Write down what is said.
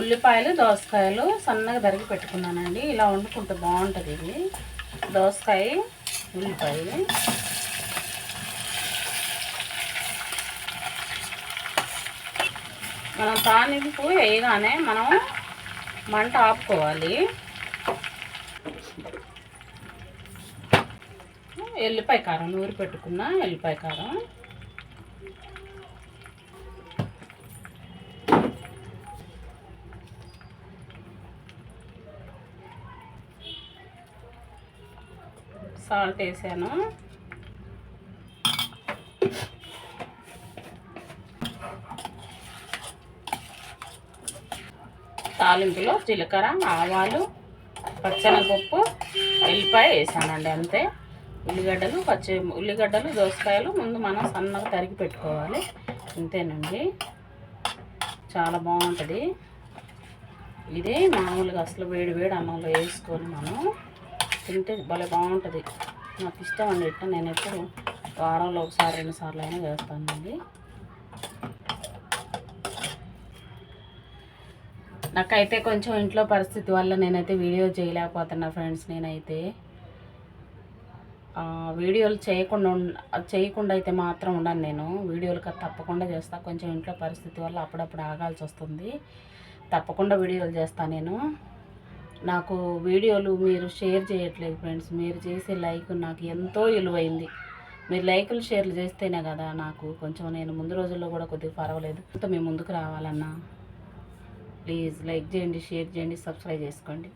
ఉల్లిపాయలు దోసకాయలు సన్నగా తరిగి పెట్టుకున్నానండి. ఇలా వండుకుంటే బాగుంటుంది ఇది. దోసకాయ ఉల్లిపాయ మనం తాలింపు వేయగానే మనం మంట ఆపుకోవాలి. ఎల్లిపాయ కారం నూరి పెట్టుకున్న ఎల్లిపాయ కారం, సాల్ట్ వేసాను, తాలింపులో జీలకర్ర ఆవాలు పచ్చెనగపప్పు ఎల్లిపాయ వేసానండి. అంతే. ఉల్లిగడ్డలు దోసకాయలు ముందు మనం సన్నగా తరిగి పెట్టుకోవాలి. అంతేనండి, చాలా బాగుంటుంది ఇది. మామూలుగా అసలు వేడి వేడి అన్నంలో వేసుకొని మనం తింటే భలే బాగుంటుంది. నాకు ఇష్టం అండి. ఇట్లా నేను ఎప్పుడు వారంలో ఒకసారి 2 సార్లు అయినా వేస్తానండి. నాకైతే కొంచెం ఇంట్లో పరిస్థితి వల్ల నేనైతే వీడియో చేయలేకపోతున్నా ఫ్రెండ్స్. నేనైతే వీడియోలు చేయకుండా అయితే మాత్రం ఉండను. నేను వీడియోలు తప్పకుండా చేస్తా. కొంచెం ఇంట్లో పరిస్థితి వల్ల అప్పుడప్పుడు ఆగాల్సి వస్తుంది. తప్పకుండా వీడియోలు చేస్తాను నేను. నాకు వీడియోలు మీరు షేర్ చేయట్లేదు ఫ్రెండ్స్. మీరు చేసే లైక్ నాకు ఎంతో విలువైంది. మీరు లైకులు షేర్లు చేస్తేనే కదా నాకు కొంచెం నేను ముందు రోజుల్లో కూడా కొద్దిగా పర్వాలేదు. మేము ముందుకు రావాలన్నా ప్లీజ్ లైక్ చేయండి, షేర్ చేయండి, సబ్స్క్రైబ్ చేసుకోండి.